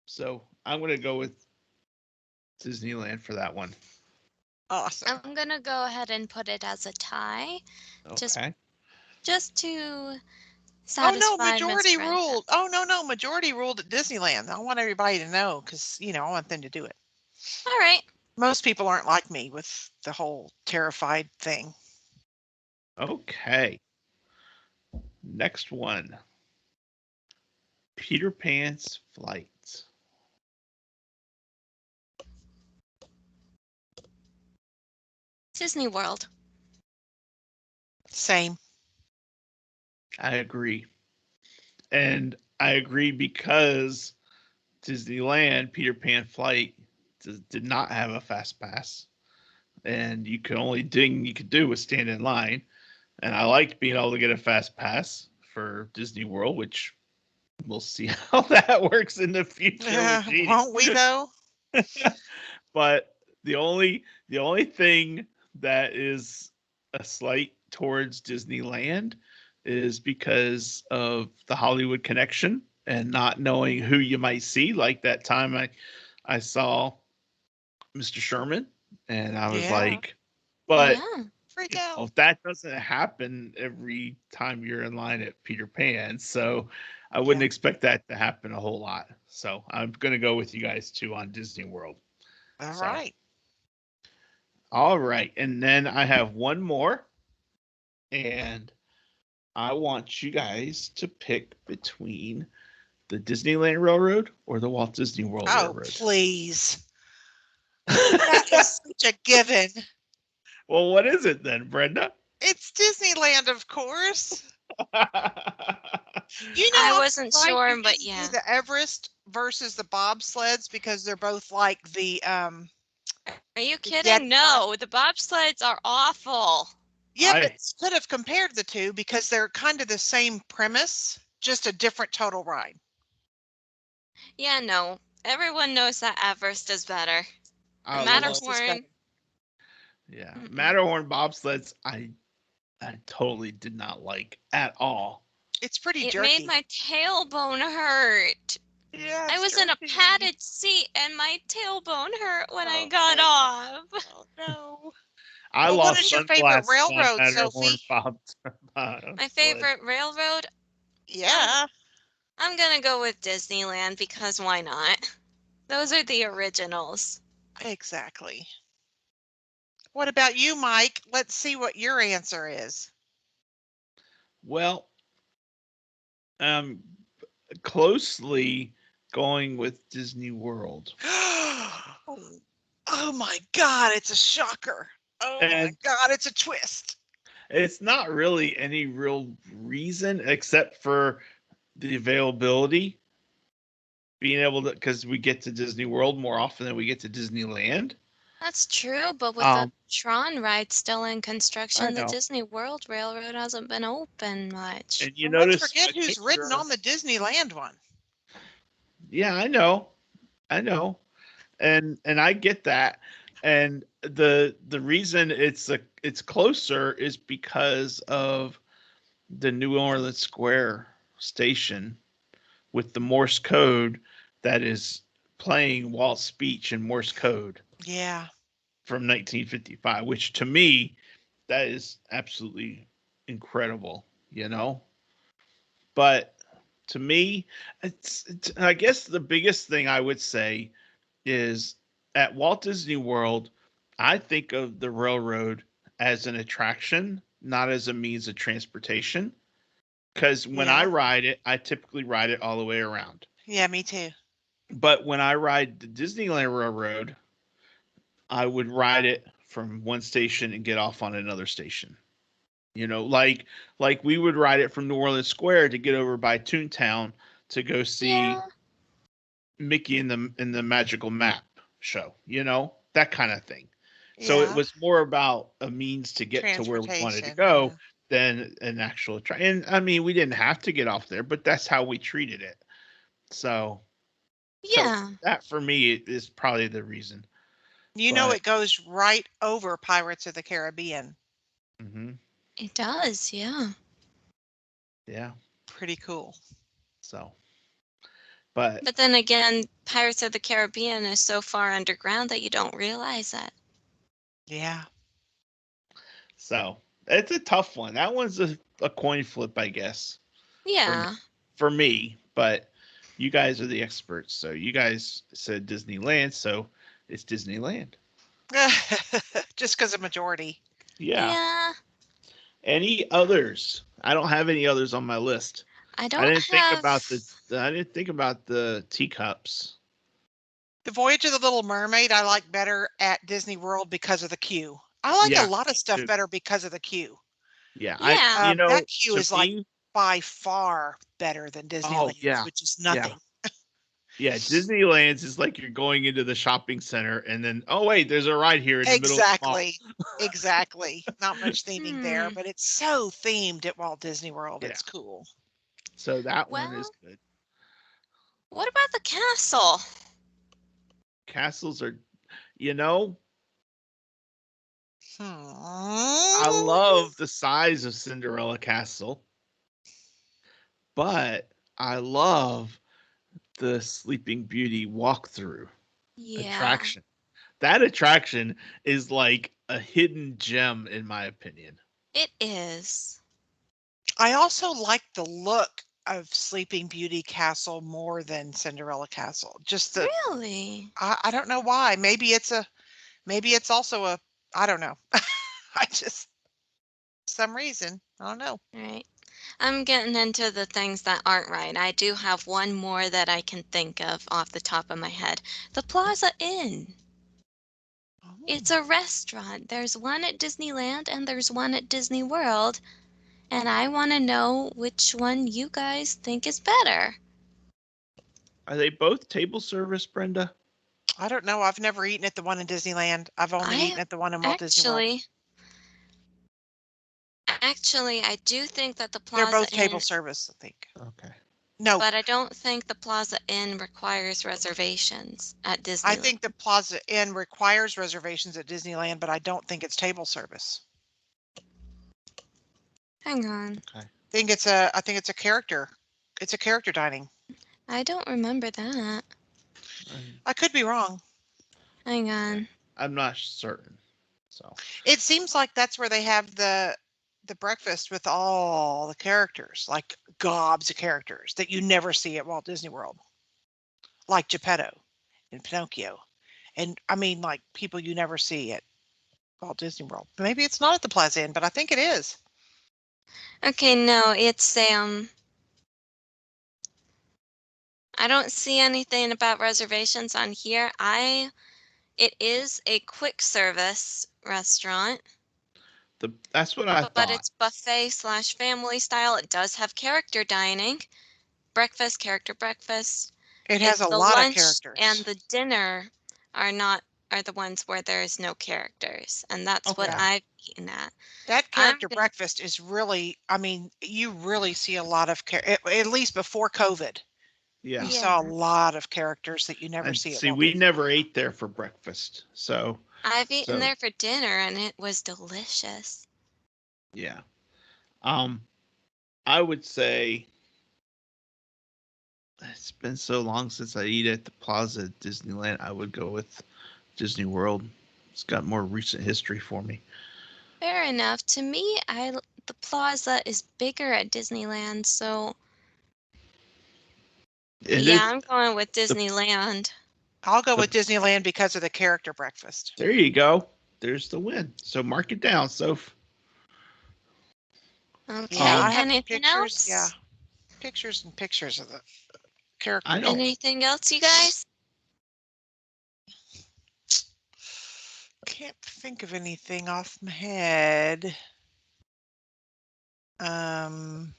so I'm going to go with Disneyland for that one. Awesome. I'm gonna go ahead and put it as a tie, Okay. just to Oh satisfy no, Miss majority Brenda. ruled. Oh no, majority ruled at Disneyland. I want everybody to know because I want them to do it. All right. Most people aren't like me with the whole terrified thing. Okay. Next one. Peter Pan's Flight. Disney World. Same. I agree. And I agree because Disneyland, Peter Pan Flight did not have a fast pass. And you could only you could do was stand in line. And I liked being able to get a fast pass for Disney World, which we'll see how that works in the future. Won't we though? But the only thing that is a slight towards Disneyland is because of the Hollywood connection and not knowing who you might see. Like that time I saw Mr. Sherman and I was like, but Yeah. Freak out. if that doesn't happen every time you're in line at Peter Pan, so I wouldn't expect that to happen a whole lot. So I'm going to go with you guys too on Disney World. All right. All right. And then I have one more. And I want you guys to pick between the Disneyland Railroad or the Walt Disney World Railroad. Oh, please. That is such a given. Well, what is it then, Brenda? It's Disneyland, of course. I wasn't sure, but yeah. The Everest versus the bobsleds because they're both like the Are you kidding? No, the bobsleds are awful. Yeah, but could have compared the two because they're kind of the same premise, just a different total ride. Yeah, no. Everyone knows that Everest is better. Matterhorn. Yeah, Matterhorn bobsleds. I totally did not like at all. It's pretty jerky. It made my tailbone hurt. Yeah, I was in a padded seat and my tailbone hurt when I got off. Oh no. I lost. What is your favorite railroad, Sophie? My favorite railroad? Yeah. I'm gonna go with Disneyland because why not? Those are the originals. Exactly. What about you, Mike? Let's see what your answer is. Well, closely going with Disney World. Oh my God, it's a shocker. Oh my God, it's a twist. It's not really any real reason except for the availability. Being able to, because we get to Disney World more often than we get to Disneyland. That's true, but with the Tron ride still in construction, the Disney World Railroad hasn't been open much. And you notice, let's forget who's ridden on the Disneyland one. Yeah, I know, and I get that, and the reason it's closer is because of the New Orleans Square station with the Morse code that is playing Walt's speech in Morse code. Yeah. From 1955, which to me, that is absolutely incredible, But to me, it's I guess the biggest thing I would say is at Walt Disney World, I think of the railroad as an attraction, not as a means of transportation. Because when I ride it, I typically ride it all the way around. Yeah, me too. But when I ride the Disneyland Railroad, I would ride it from one station and get off on another station. You know, like we would ride it from New Orleans Square to get over by Toontown to go see Mickey in the Magical Map show, you know, that kind of thing. So it Yeah. was more about a means to get to where we wanted to Transportation. go Yeah. than an actual and I mean, we didn't have to get off there, but that's how we treated it. So Yeah. that for me is probably the reason. You know, But it goes right over Pirates of the Caribbean. It does, yeah. Yeah. Pretty cool. So, but then again, Pirates of the Caribbean is so far underground that you don't realize it. Yeah. So it's a tough one. That one's a coin flip, I guess. Yeah. For me, but you guys are the experts. So you guys said Disneyland, so it's Disneyland. Just because of majority. Yeah. Any others? I don't have any others on my list. I didn't think about the teacups. The Voyage of the Little Mermaid I like better at Disney World because of the queue. I like a lot of stuff better because of the queue. Yeah, Yeah. That queue is like me, by far better than Disneyland's, which is nothing. Yeah, Disneyland's is like you're going into the shopping center and then, oh wait, there's a ride here in the middle of the mall. Exactly. Not much theming there, but it's so themed at Walt Disney World. It's cool. So that one is good. What about the castle? Castles are, you know, I I love the size of Cinderella Castle, but I love the Sleeping Beauty walkthrough attraction. That attraction is like a hidden gem, in my opinion. It is. I also like the look of Sleeping Beauty Castle more than Cinderella Castle. Just the Really? I don't know why. Maybe it's also a I don't know. I just some reason. I don't know. Right. I'm getting into the things that aren't right. I do have one more that I can think of off the top of my head. The Plaza Inn. It's a restaurant. There's one at Disneyland and there's one at Disney World. And I want to know which one you guys think is better. Are they both table service, Brenda? I don't know. I've never eaten at the one in Disneyland. I've only eaten at the one in Walt Disney World. Actually, I do think that the Plaza Inn... They're both table service, I think. Okay. No. But I don't think the Plaza Inn requires reservations at Disneyland. I think the Plaza Inn requires reservations at Disneyland, but I don't think it's table service. Hang on. Okay. I think it's a character. It's a character dining. I don't remember that. I could be wrong. Hang on. I'm not certain. So it seems like that's where they have the breakfast with all the characters, like gobs of characters that you never see at Walt Disney World, like Geppetto and Pinocchio, and I mean like people you never see at Walt Disney World. Maybe it's not at the Plaza Inn, but I think it is. Okay, no, it's I don't see anything about reservations on here. It is a quick service restaurant. That's what I thought. But it's buffet/family style. It does have character dining, breakfast, character breakfast. It has a lot of characters. And the dinner are the ones where there is no characters, and that's what I've eaten at. That character breakfast is really, I mean, you really see a lot of at least before COVID. Yeah. You saw a lot of characters that you never see. See, we never ate there for breakfast, so I've eaten there for dinner, and it was delicious. Yeah. I would say it's been so long since I eat at the Plaza at Disneyland. I would go with Disney World. It's got more recent history for me. Fair enough. To me, the Plaza is bigger at Disneyland, so I'm going with Disneyland. I'll go with Disneyland because of the character breakfast. There you go. There's the win. So mark it down, Soph. Okay. Anything else? Yeah. Pictures and pictures of the characters. Anything else, you guys? can't think of anything off my head. I'm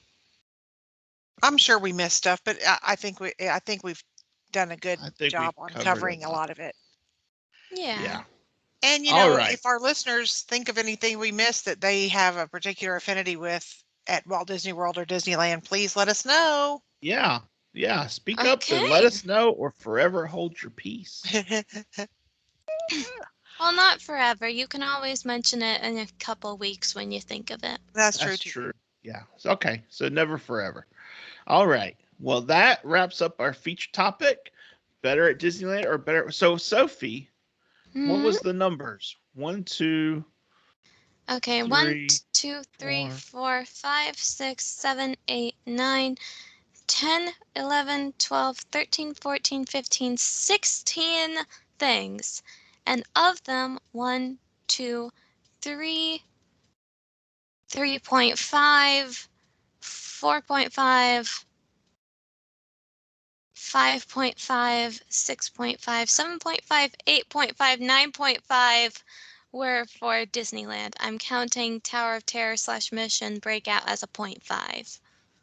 sure we missed stuff, but I think we've done a good job on covering a lot of it. Yeah. And if our listeners think of anything we missed that they have a particular affinity with at Walt Disney World or Disneyland, please let us know. Yeah. Speak up and let us know, or forever hold your peace. Well, not forever. You can always mention it in a couple weeks when you think of it. That's true. Yeah. Okay. So never forever. All right. Well, that wraps up our feature topic. Better at Disneyland or better? So, Sophie, what was the numbers? 1, 2. Okay. 1, 2, 3, 4, 5, 6, 7, 8, 9, 10, 11, 12, 13, 14, 15, 16 things. And of them, 1, 2, 3, 3.5, 4.5, 5.5, 6.5, 7.5, 8.5, 9.5 were for Disneyland. I'm counting Tower of Terror / Mission Breakout as a 0.5.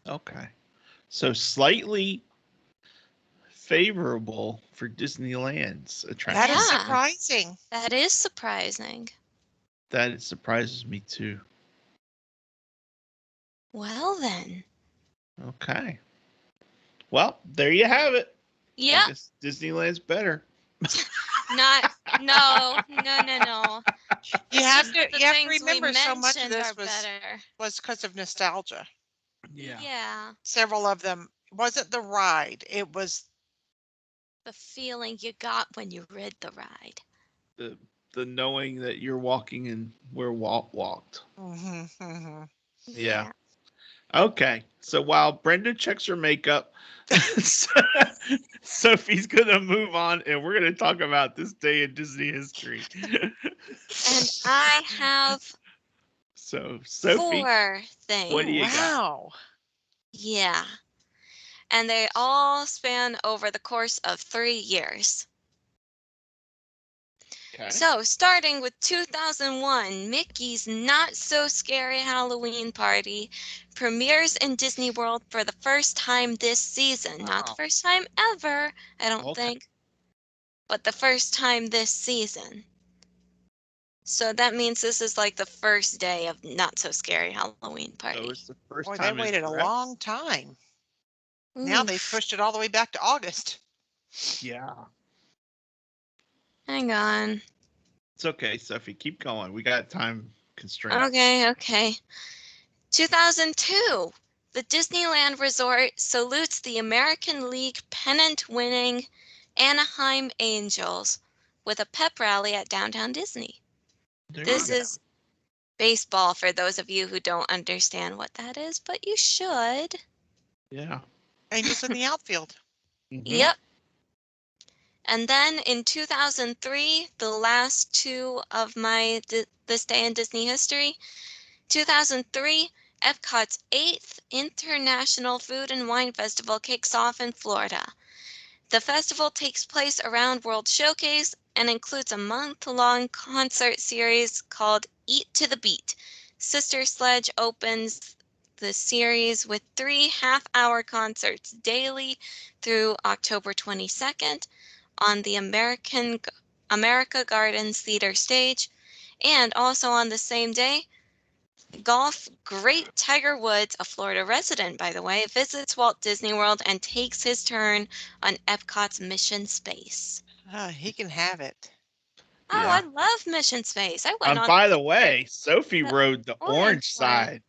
Okay. So slightly favorable for Disneyland's attraction. That is surprising. That is surprising. That surprises me too. Well then. Okay. Well, there you have it. Yeah. I guess Disneyland's better. No. You have to remember so much of this was because of nostalgia. Yeah. Several of them. It wasn't the ride. It was the feeling you got when you rode the ride. The knowing that you're walking in where Walt walked. Yeah. Okay. So while Brenda checks her makeup, Sophie's going to move on, and we're going to talk about this day in Disney history. And I have Sophie, 4 things. What do you got? Yeah. And they all span over the course of 3 years. Okay. So, starting with 2001, Mickey's Not So Scary Halloween Party premieres in Disney World for the first time this season. Wow. Not the first time ever, I don't think, but the first time this season. So that means this is like the first day of Not So Scary Halloween Party. So it's the first Boy, time. They waited a long time. Oof. Now they've pushed it all the way back to August. Yeah. Hang on. It's okay, Sophie. Keep going. We got time constraints. Okay. 2002. The Disneyland Resort salutes the American League pennant-winning Anaheim Angels with a pep rally at Downtown Disney. This is baseball for those of you who don't understand what that is, but you should. Yeah. Angels in the outfield. Yep. And then in 2003, the last 2 of my This Day in Disney History, 2003, Epcot's 8th International Food and Wine Festival kicks off in Florida. The festival takes place around World Showcase and includes a month-long concert series called Eat to the Beat. Sister Sledge opens the series with 3 half-hour concerts daily through October 22nd on the America Gardens Theater stage, and also on the same day, golf great Tiger Woods, a Florida resident by the way, visits Walt Disney World and takes his turn on Epcot's Mission Space. He can have it. Oh, yeah. I love Mission Space. I went on. By the way, Sophie rode the orange side.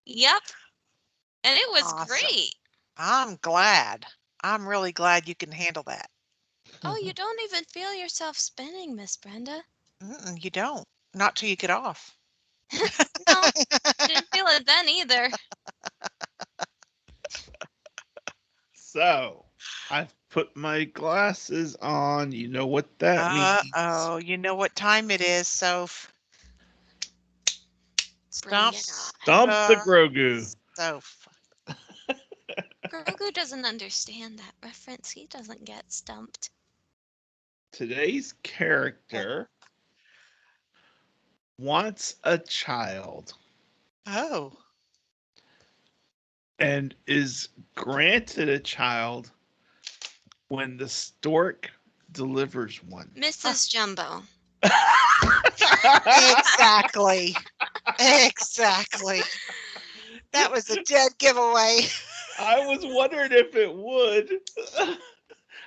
Yep. And it was great. I'm glad. I'm really glad you can handle that. Oh, you don't even feel yourself spinning, Miss Brenda. You don't. Not till you get off. No, didn't feel it then either. So, I've put my glasses on. You know what that means. Oh, you know what time it is, Soph. Stump the Grogu. Soph. Grogu doesn't understand that reference. He doesn't get stumped. Today's character wants a child Oh. and is granted a child when the stork delivers one. Mrs. Jumbo. Exactly. Exactly. That was a dead giveaway. I was wondering if it would.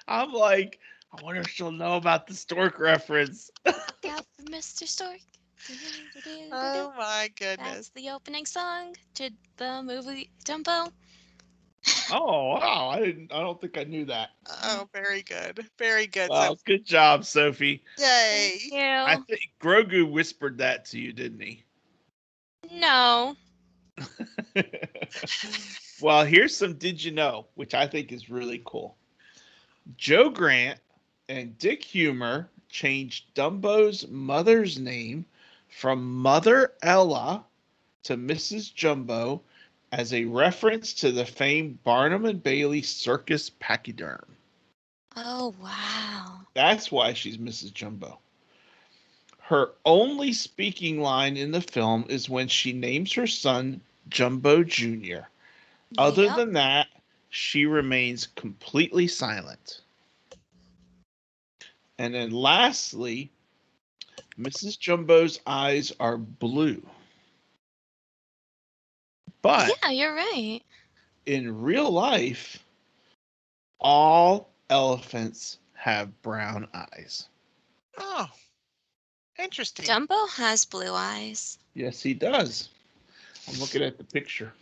I'm like, I wonder if she'll know about the stork reference. Look out for Mr. Stork. Oh my That's goodness. the opening song to the movie Dumbo. Oh wow, I don't think I knew that. Oh, very good. Very good. Wow, good job, Sophie. Yay. Thank you. I think Grogu whispered that to you, didn't he? No. Well, here's some Did You Know, which I think is really cool. Joe Grant and Dick Humor changed Dumbo's mother's name from Mother Ella to Mrs. Jumbo as a reference to the famed Barnum and Bailey circus pachyderm. Oh, wow. That's why she's Mrs. Jumbo. Her only speaking line in the film is when she names her son Jumbo Jr. Other Yep. than that, she remains completely silent. And then lastly, Mrs. Jumbo's eyes are blue. But Yeah, you're right. in real life, all elephants have brown eyes. Oh. Interesting. Dumbo has blue eyes. Yes, he does. I'm looking at the picture.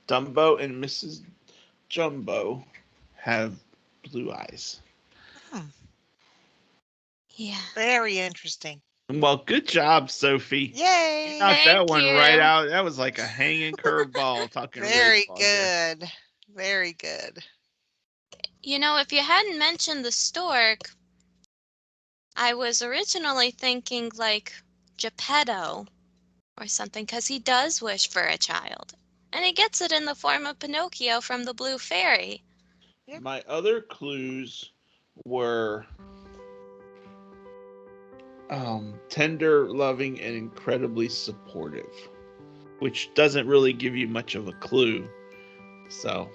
Dumbo and Mrs. Jumbo have blue eyes. Yeah. Very interesting. Well, good job, Sophie. Yay. Knocked that Thank one you. right out. That was like a hanging curveball. Talking Very baseball there. good. Very good. You know, if you hadn't mentioned the stork, I was originally thinking like Geppetto or something, because he does wish for a child. And he gets it in the form of Pinocchio from the Blue Fairy. Yep. My other clues were tender, loving, and incredibly supportive, which doesn't really give you much of a clue. So,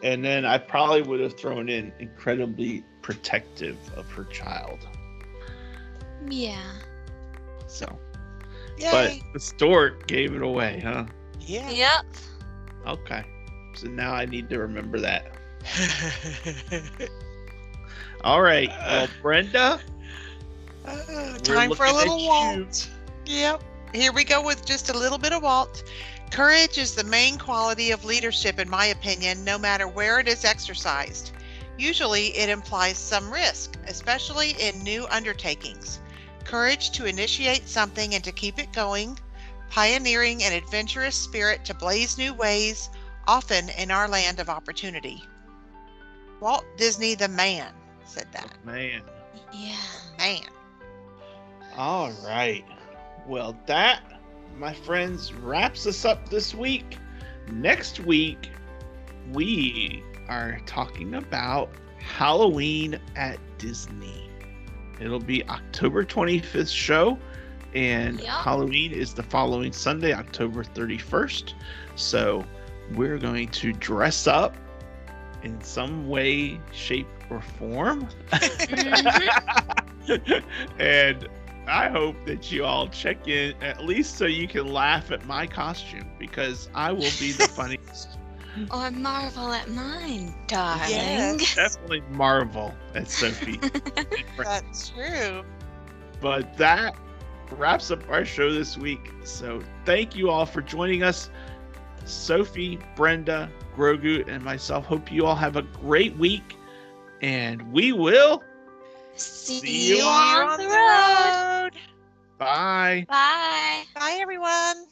and then I probably would have thrown in incredibly protective of her child. Yeah. So, Yay. but the stork gave it away, huh? Yeah. Yep. Okay. So now I need to remember that. All right. Well, Brenda, Time for a looking little at you. Walt. Yep. Here we go with just a little bit of Walt. Courage is the main quality of leadership, in my opinion, no matter where it is exercised. Usually it implies some risk, especially in new undertakings. Courage to initiate something and to keep it going, pioneering an adventurous spirit to blaze new ways, often in our land of opportunity. Walt Disney the man said that. Man. Yeah. Man. All right. Well, that, my friends, wraps us up this week. Next week, we are talking about Halloween at Disney. It'll be October 25th show, and Yep. Halloween is the following Sunday, October 31st. So we're going to dress up in some way, shape, or form. And I hope that you all check in, at least so you can laugh at my costume, because I will be the funniest. Or marvel at mine, darling. Yes. Definitely marvel at Sophie. That's true. But that wraps up our show this week. So thank you all for joining us. Sophie, Brenda, Grogu, and myself hope you all have a great week. And we will See you on the road. Bye. Bye. Bye, everyone.